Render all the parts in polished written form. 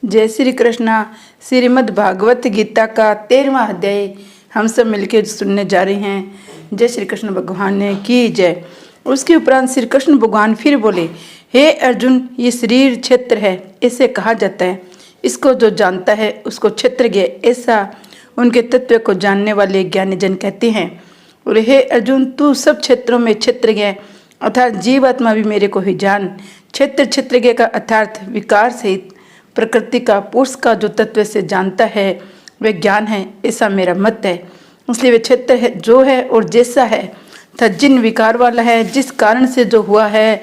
जय श्री कृष्णा। श्रीमद् भागवत गीता का 13वां अध्याय हम सब मिलकर सुनने जा रहे हैं। जय श्री कृष्ण भगवान ने की जय। उसके उपरांत श्री कृष्ण भगवान फिर बोले, हे अर्जुन, ये शरीर क्षेत्र है, इसे कहा जाता है। इसको जो जानता है उसको क्षेत्रज्ञ, ऐसा उनके तत्व को जानने वाले ज्ञानी जन कहते हैं। और हे अर्जुन, तू सब क्षेत्रों में क्षेत्रज्ञ अर्थात जीवात्मा भी मेरे को ही जान। क्षेत्रज्ञ का अर्थात विकार सहित प्रकृति का पुरुष का जो तत्व से जानता है वह ज्ञान है, ऐसा मेरा मत है। इसलिए वह क्षेत्र है जो है और जैसा है था, जिन विकार वाला है, जिस कारण से जो हुआ है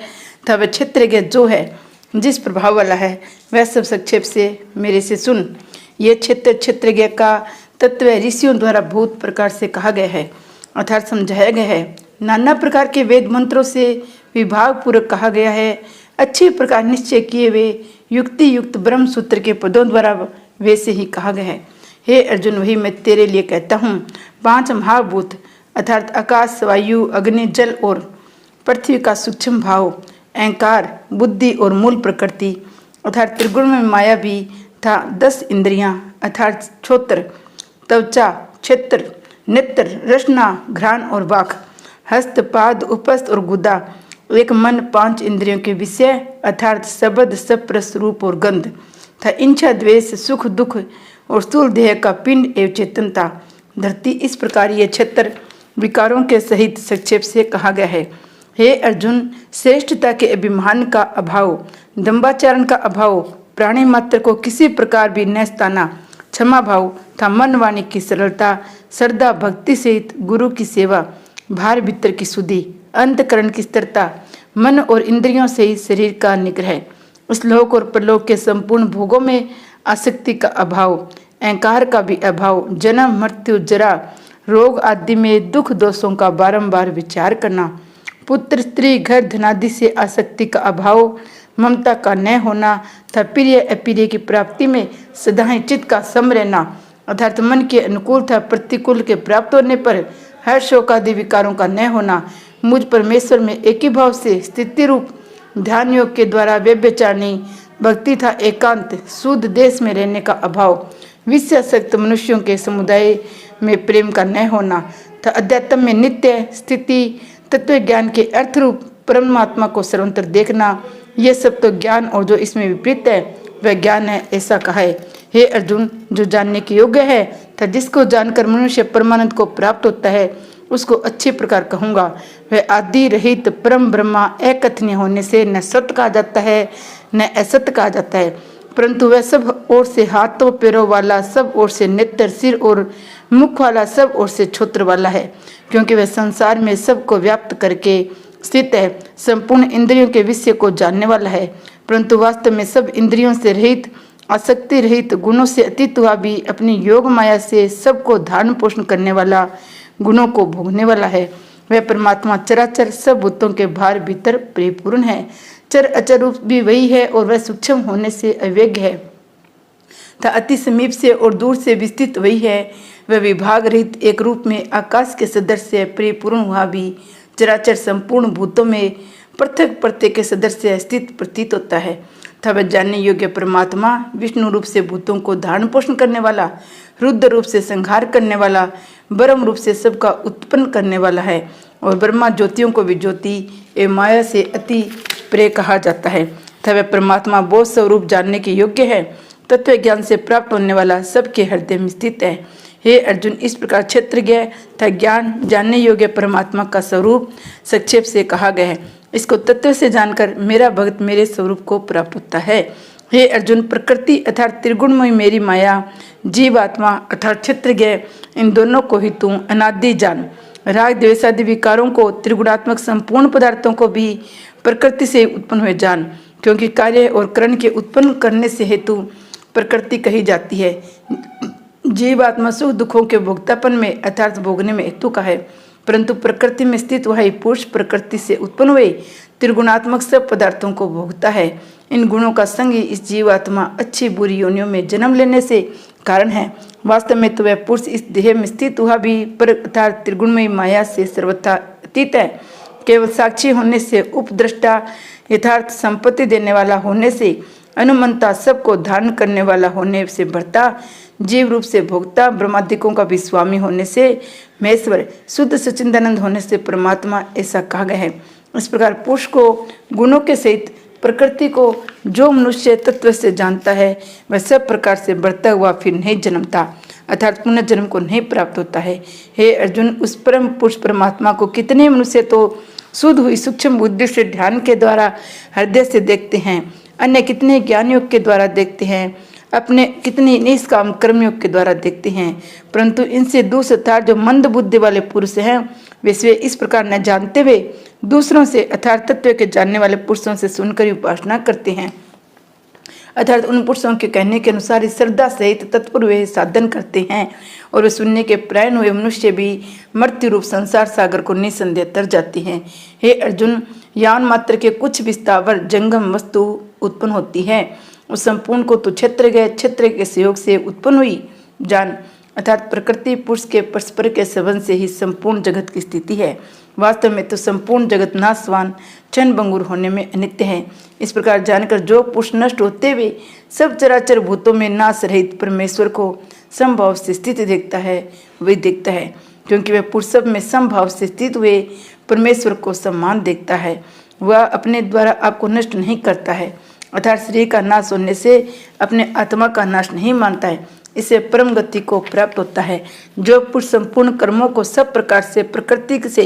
था, वह क्षेत्रज्ञ जो है जिस प्रभाव वाला है, वह सब संक्षेप से मेरे से सुन। ये क्षेत्रज्ञ का तत्व ऋषियों द्वारा बहुत प्रकार से कहा गया है अर्थात समझाया गया है। नाना प्रकार के वेद मंत्रों से विभाग पूर्वक कहा गया है। अच्छे प्रकार निश्चय किए हुए युक्ति युक्त ब्रह्म सूत्र के पदों द्वारा वैसे ही कहा गया है। हे अर्जुन, वही मैं तेरे लिए कहता हूँ। 5 महाभूत अर्थात आकाश, वायु, अग्नि, जल और पृथ्वी का सूक्ष्म भाव, अहंकार, बुद्धि और मूल प्रकृति अर्थात त्रिगुण में माया भी था। 10 इंद्रियां अर्थात श्रोत्र, त्वचा, क्षेत्र, नेत्र, रसना, घ्राण और वाक, हस्त, पाद, उपस्थ और गुदा, एक मन, 5 इंद्रियों के विषय अर्थात शब्द, स्पर्श, रूप और गंध था। इच्छा, द्वेष, सुख, दुख और स्थूल देह का पिंड एवं चेतनता, धरती। इस प्रकार ये क्षेत्र विकारों के सहित संक्षेप से कहा गया है। हे अर्जुन, श्रेष्ठता के अभिमान का अभाव, दंभाचरण का अभाव, प्राणी मात्र को किसी प्रकार भी न सताना, क्षमा भाव था, मन वाणी की सरलता, श्रद्धा भक्ति सहित गुरु की सेवा, भार भीतर की शुद्धि, अंतकरण की स्थिरता, मन और इंद्रियों से ही शरीर का निग्रह, उस लोक और परलोक के संपूर्ण भोगों में आसक्ति का अभाव, अहंकार का भी अभाव, जन्म, मृत्यु, जरा, रोग आदि में दुख दोषों का बारंबार विचार करना, पुत्र, स्त्री, घर, धनादि से आसक्ति का अभाव, ममता का न होना था, प्रिय अप्रिय की प्राप्ति में सदा ही चित्त का सम रहना अर्थात मन के अनुकूल था, प्रतिकूल के प्राप्त होने पर हर्ष शोक आदि विकारों का न होना, मुझ परमेश्वर में एक ही भाव से स्थिति रूप ध्यान योग के द्वारा व्यभिचार नहीं, भक्ति था, एकांत शुद्ध देश में रहने का अभाव, विषयासक्त मनुष्यों के समुदाय में प्रेम का न होना था, अध्यात्म में नित्य स्थिति, तत्व ज्ञान के अर्थ रूप परमात्मा को सर्वत्र देखना, ये सब तो ज्ञान और जो इसमें विपरीत है वह ज्ञान है, ऐसा कहा है। हे अर्जुन, जो जानने के योग्य है था, जिसको जानकर मनुष्य परमानंद को प्राप्त होता है, उसको अच्छे प्रकार कहूँगा। वह आदि रहित परम ब्रह्मा अकथनीय होने से न सत्य कहा जाता है न असत्य कहा जाता है, परंतु वह सब ओर से हाथों पैरों वाला, सब ओर से नेत्र, सिर और मुख वाला, सब ओर से क्षोत्र वाला है, क्योंकि वह संसार में सबको व्याप्त करके स्थित है, संपूर्ण इंद्रियों के विषय को जानने वाला है, परंतु वास्तव में सब इंद्रियों से रहित, आसक्ति रहित, गुणों से अतीत हुआ भी अपनी योग माया से सबको धारण पोषण करने वाला, गुणों को भोगने वाला है। वह परमात्मा चराचर सब भूतों के भार भीतर परिपूर्ण है। चर अचर रूप भी वही है और वह सूक्ष्म होने से अवेज्ञ है था, अति समीप से और दूर से विस्तृत वही है। वह विभाग रहित एक रूप में आकाश के सदस्य परिपूर्ण हुआ भी चराचर संपूर्ण भूतों में पृथक प्रत्येक के सदस्य स्थित प्रतीत होता है था। वह जानने योग्य परमात्मा विष्णु रूप से भूतों को धारण पोषण करने वाला, रुद्र रूप से संहार करने वाला, ब्रह्म रूप से सबका उत्पन्न करने वाला है और ब्रह्मा ज्योतियों को भी ज्योति एवं माया से अति प्रिय कहा जाता है था। वह परमात्मा बोध स्वरूप जानने के योग्य है, तत्व ज्ञान से प्राप्त होने वाला, सबके हृदय में स्थित है। हे अर्जुन, इस प्रकार क्षेत्रज्ञ था ज्ञान जानने योग्य परमात्मा का स्वरूप संक्षेप से कहा गया है। इसको तत्व से जानकर मेरा भक्त मेरे स्वरूप को प्राप्त होता है। हे अर्जुन, प्रकृति अर्थात त्रिगुणमयी मेरी माया, जीवात्मा अर्थात क्षेत्रज्ञ, इन दोनों को ही तू अनादि जान। राग द्वेषादि विकारों को, त्रिगुणात्मक संपूर्ण पदार्थों को भी प्रकृति से उत्पन्न हुए जान, क्योंकि कार्य और करण के उत्पन्न करने से हेतु प्रकृति कही जाती है। जीवात्मा सुख दुखों के भोक्तापन में अर्थात भोगने में हेतु का है, परंतु प्रकृति में स्थित वही पुरुष प्रकृति से उत्पन्न हुए त्रिगुणात्मक सब पदार्थों को भोगता है। इन गुणों का संग ही इस जीवात्मा अच्छी बुरी योनियों में जन्म लेने से कारण है। वास्तव में तो वह पुरुष इस देह में स्थित हुआ भी पर अर्थात त्रिगुणमयी माया से सर्वथा अतीत है। केवल साक्षी होने से, उपद्रष्टा यथार्थ संपत्ति देने वाला होने से, अनुमंता, सबको धारण करने वाला होने से बढ़ता, जीव रूप से भोक्ता, ब्रह्मादिकों का भी स्वामी होने से महेश्वर, शुद्ध सच्चिदानंद होने से परमात्मा, ऐसा कहा गया है। इस प्रकार पुरुष को गुणों के सहित प्रकृति को जो मनुष्य तत्व से जानता है वह सब प्रकार से बढ़ता हुआ फिर नहीं जन्मता, अर्थात पुनर्जन्म को नहीं प्राप्त होता है। हे अर्जुन, उस परम पुरुष परमात्मा को कितने मनुष्य तो शुद्ध हुई सूक्ष्म बुद्धि से ध्यान के द्वारा हृदय से देखते हैं, अन्य कितने ज्ञान के द्वारा देखते हैं, अपने कितने निष्काम कर्मयोग के द्वारा देखते हैं, परंतु इनसे दूसरे जो मंद बुद्धि वाले पुरुष हैं वे इस प्रकार न जानते हुए दूसरों से अर्थात तत्व के जानने वाले पुरुषों से सुनकर उपासना करते हैं, अर्थात उन पुरुषों के कहने के अनुसार श्रद्धा सहित तत्पर वे साधन करते हैं, और वे सुनने के प्रायण हुए मनुष्य भी मृत्यु रूप संसार सागर को निसंदेह तर जाते हैं। हे अर्जुन, यान मात्र के कुछ विस्तावर जंगम वस्तु उत्पन्न होती है, उस संपूर्ण को तो क्षेत्र के सहयोग से उत्पन्न हुई जान, अर्थात प्रकृति पुरुष के परस्पर के संबंध से ही संपूर्ण जगत की स्थिति है। वास्तव में तो संपूर्ण जगत नाशवान क्षण भंगुर होने में अनित्य है। इस प्रकार जानकर जो पुरुष नष्ट होते हुए सब चराचर भूतों में नाश रहित परमेश्वर को समभाव से स्थित देखता है, वही देखता है, क्योंकि वह पुरुष सब में समभाव से स्थित हुए परमेश्वर को सम्मान देखता है। वह अपने द्वारा आपको नष्ट नहीं करता है, अर्थात शरीर का नाश होने से अपने आत्मा का नाश नहीं मानता है, इससे परम गति को प्राप्त होता है। जो पुरुष संपूर्ण कर्मों को सब प्रकार से प्रकृति से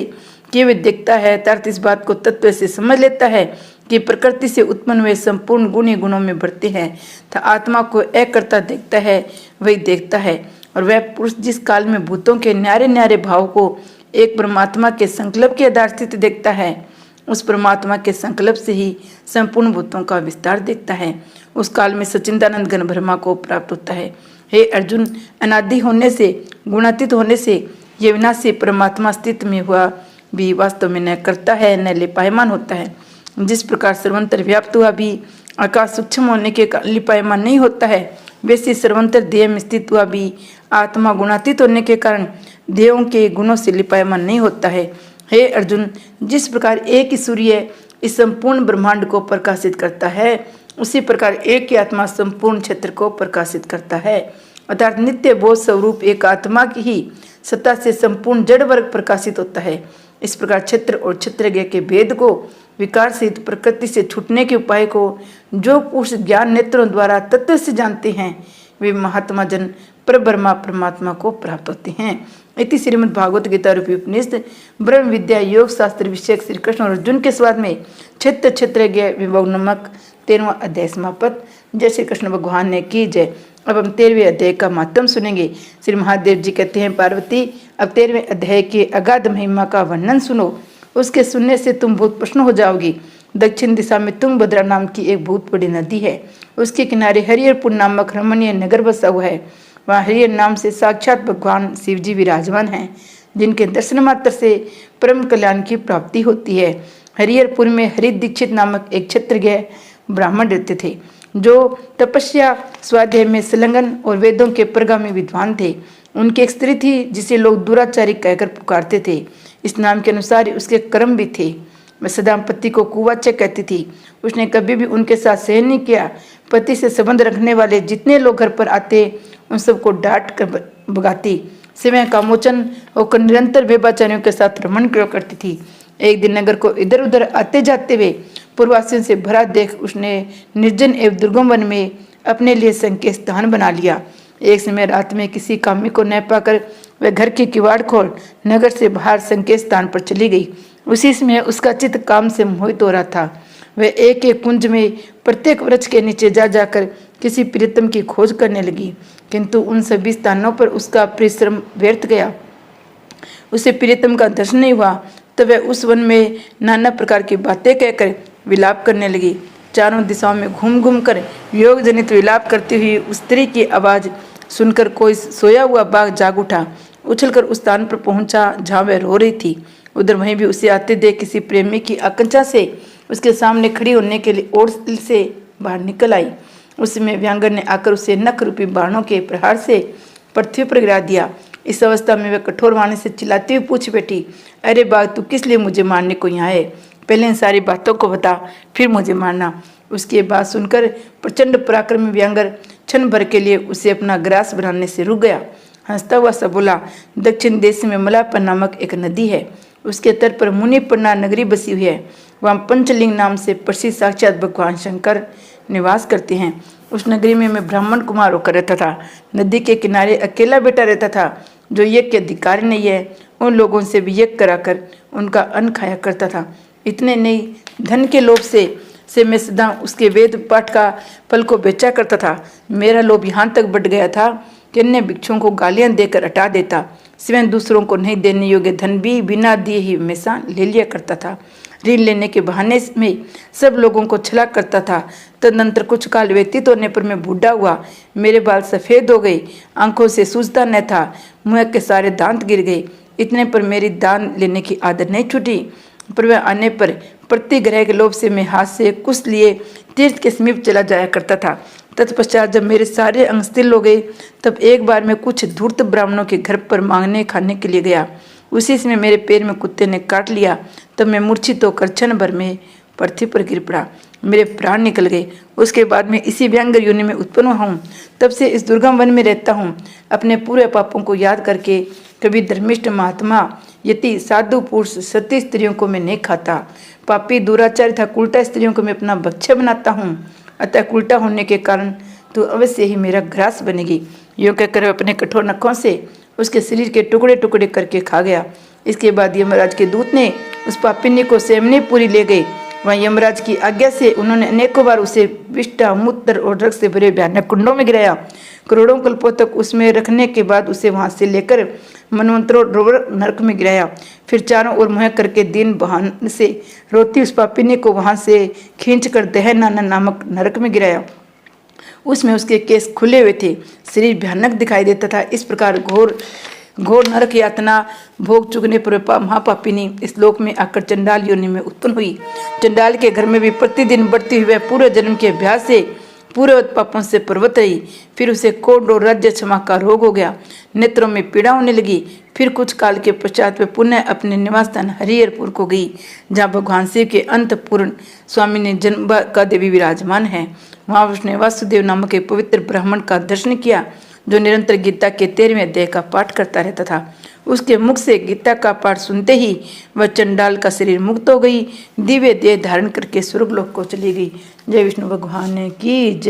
किए हुए देखता है, अर्थात इस बात को तत्व से समझ लेता है कि प्रकृति से उत्पन्न हुए संपूर्ण गुण ही गुणों में बढ़ते हैं, तथा आत्मा को एक करता देखता है, वही देखता है। और वह पुरुष जिस काल में भूतों के न्यारे न्यारे भाव को एक परमात्मा के संकल्प के आधार से देखता है, उस परमात्मा के संकल्प से ही संपूर्ण भूतों का विस्तार देखता है, उस काल में सच्चिदानंद घन ब्रह्मा को प्राप्त होता है। हे अर्जुन, अनादि होने से गुणातीत होने से ये विनाशी परमात्मा अस्तित्व में हुआ भी वास्तव में न करता है न लिपायमान होता है। जिस प्रकार सर्वंतर व्याप्त हुआ भी आकाश सूक्ष्म होने के कारण लिपायमान नहीं होता है, वैसे सर्वंतर देह में स्थित हुआ भी आत्मा गुणातीत होने के कारण देहों के गुणों से लिपायमान नहीं होता है। हे अर्जुन, जिस प्रकार एक ही सूर्य इस संपूर्ण ब्रह्मांड को प्रकाशित करता है, उसी प्रकार एक ही आत्मा संपूर्ण क्षेत्र को प्रकाशित करता है, अर्थात नित्य बोध स्वरूप एक आत्मा की ही सत्ता से संपूर्ण जड़ वर्ग प्रकाशित होता है। इस प्रकार क्षेत्र और क्षेत्रज्ञ के भेद को, विकार सहित प्रकृति से छूटने के उपाय को जो पुरुष ज्ञान नेत्रों द्वारा तत्व से जानते हैं, वे महात्मा जन परब्रह्मा परमात्मा को प्राप्त होते हैं। इति श्रीमद् भागवत गीता रूपी उपनिषद ब्रह्म विद्या योग शास्त्र विषयक श्री कृष्ण और अर्जुन के स्वाद में क्षेत्र क्षेत्रज्ञ विभव नामक 13वां अध्याय समाप्त। जय श्री कृष्ण भगवान ने की जय। अब हम 13वें अध्याय का महत्व सुनेंगे। श्री महादेव जी कहते हैं, पार्वती अब 13वें अध्याय के अगाध महिमा का वर्णन सुनो, उसके सुनने से तुम बहुत प्रसन्न हो जाओगी। दक्षिण दिशा में तुंगभद्रा नाम की एक बहुत बड़ी नदी है, उसके किनारे हरिहरपुर नामक रमणीय नगर बसा हुआ है। वहाँ हरिहर नाम से साक्षात भगवान शिव जी विराजमान हैं, जिनके दर्शन मात्र से परम कल्याण की प्राप्ति होती है। हरिहरपुर में हरि दीक्षित नामक एक क्षत्रिय ब्राह्मण रहते थे, जो तपस्या स्वाध्याय में संलग्न और वेदों के प्रगामी विद्वान थे। उनकी एक स्त्री थी जिसे लोग दुराचारी कहकर पुकारते थे। इस नाम के अनुसार उसके कर्म भी थे। वह सदा पति को कुवाच्य कहती थी। उसने कभी भी उनके साथ सहन नहीं किया। पति से संबंध रखने वाले जितने लोग घर पर आते उन सबको डांट कर भगाती। समय का मोचन होकर निरंतर व्यभिचारियों के साथ रमण किया करती थी। एक दिन नगर को इधर उधर आते जाते हुए पूर्ववासियों से भरा देख उसने निर्जन एवं दुर्गम वन में अपने लिए संकेत स्थान बना लिया। एक समय रात में किसी कामी को न पाकर वह घर की किवाड़ खोल नगर से बाहर संकेत स्थान पर चली गई। उसी समय उसका चित्त काम से मोहित हो रहा था। वह एक एक कुंज में प्रत्येक वृक्ष के नीचे जा जाकर किसी प्रियतम की खोज करने लगी, किंतु उन सभी स्थानों पर उसका परिश्रम व्यर्थ गया। उसे प्रियतम का दर्शन नहीं हुआ। तब वह उस वन में नाना प्रकार की बातें कहकर विलाप करने लगी। चारों दिशाओं में घूम घूम कर योग जनित विलाप करती हुई उस स्त्री की आवाज़ सुनकर कोई सोया हुआ बाघ जाग उठा, उछलकर उस स्थान पर पहुंचा जहाँ वह रो रही थी। उधर वहीं भी उसे आते देख किसी प्रेमी की आकांक्षा से उसके सामने खड़ी होने के लिए ओर से बाहर निकल आई। उस समय व्यांगर ने आकर उसे नख रूपी बाणों के प्रहार से पृथ्वी पर गिरा दिया। इस अवस्था में वह कठोर वाणी से चिल्लाती हुई पूछ बैठी, अरे बाघ, तू किस लिए मुझे मारने को यहाँ है? पहले इन सारी बातों को बता, फिर मुझे मारना। उसकी बात सुनकर प्रचंड पराक्रमी व्यांगर क्षण भर के लिए उसे अपना ग्रास बनाने से रुक गया। हंसता हुआ सा बोला, दक्षिण देश में मलापन नामक एक नदी है, उसके तट पर मुनिपन्ना नगरी बसी हुई है। वहाँ पंचलिंग नाम से प्रसिद्ध साक्षात भगवान शंकर निवास करते हैं। उस नगरी में मैं ब्राह्मण कुमार होकर रहता था। नदी के किनारे अकेला बेटा रहता था जो यज्ञ के अधिकारी नहीं है। उन लोगों से भी यज्ञ कराकर उनका अन्न खाया करता था। इतने नहीं, धन के लोभ से मैं सदा उसके वेद पाठ का फल को बेचा करता था। मेरा लोभ यहाँ तक बढ़ गया था कि अन्य भिक्षुओं को गालियाँ देकर हटा देता। स्वयं दूसरों को नहीं देने योग्य धन भी बिना दिए ही हमेशा ले लिया करता था। ऋण लेने के बहाने में सब लोगों को छला करता था। तदनंतर कुछ काल व्यतीत होने पर मैं बूढ़ा हुआ। मेरे बाल सफ़ेद हो गए, आंखों से सूझता न था, मुँह के सारे दांत गिर गए। इतने पर मेरी दान लेने की आदत नहीं छूटी, पर वह आने पर प्रतिग्रह के लोभ से मैं हाथ से कुछ लिए तीर्थ के समीप चला जाया करता था। तत्पश्चात जब मेरे सारे अंग स्थिर हो गए, तब एक बार मैं कुछ धूर्त ब्राह्मणों के घर पर मांगने खाने के लिए गया। उसी समय मेरे पैर में कुत्ते ने काट लिया। तब मैं मूर्छित होकर क्षण भर में पृथ्वी पर गिर पड़ा। मेरे प्राण निकल गए। उसके बाद मैं इसी व्यंगर योनि में उत्पन्न हुआ हूँ। तब से इस दुर्गम वन में रहता हूँ। अपने पूरे पापों को याद करके कभी धर्मिष्ठ महात्मा, यति, साधु पुरुष, सती स्त्रियों को मैं नहीं खाता। पापी, दुराचारी तथा उल्टा स्त्रियों को मैं अपना भक्ष्य बनाता हूँ। अतः उल्टा होने के कारण तो अवश्य ही मेरा ग्रास बनेगी। यूँ कहकर अपने कठोर नखों से उसके शरीर के टुकड़े टुकड़े करके खा गया। इसके बाद यमराज के दूत ने उस पापिनी को सेमनीपुरी ले गए। वहाँ यमराज की आज्ञा से उन्होंने अनेकों बार उसे विष्ठा, मूत्र और रक्त से भरे भयानक कुंडों में गिराया। करोड़ों कल्पों तक उसमें रखने के बाद उसे वहाँ से लेकर मनवंतरों नरक में गिराया। फिर चारों ओर मुँह करके दिन बहान से रोती उस पापिनी को वहाँ से खींच कर दहनाना नामक नरक में गिराया। उसमें उसके केस खुले हुए थे, शरीर भयानक दिखाई देता था। इस प्रकार घोर नरक यातना भोग चुकने पर महापापिनी इस लोक में आकर चंडाल योनि में उत्पन्न हुई। चंडाल के घर में भी प्रतिदिन बढ़ती हुई पूरे जन्म के अभ्यास से पूरे पापों से पर्वत रही। फिर उसे कोढ़ और राज्य क्षमा का रोग हो गया। नेत्रों में पीड़ा होने लगी। फिर कुछ काल के पश्चात वे पुनः अपने निवास स्थान हरिहरपुर को गई, जहाँ भगवान शिव के अंतपूर्ण स्वामी ने जन्म का देवी विराजमान है। वहाँ उसने वासुदेव नामक एक पवित्र ब्राह्मण का दर्शन किया, जो निरंतर गीता के 13वें अध्याय का पाठ करता रहता था। उसके मुख से गीता का पाठ सुनते ही वह चंडाल का शरीर मुक्त हो गई, दिव्य देह धारण करके स्वर्गलोक को चली गई। जय विष्णु भगवान की जय।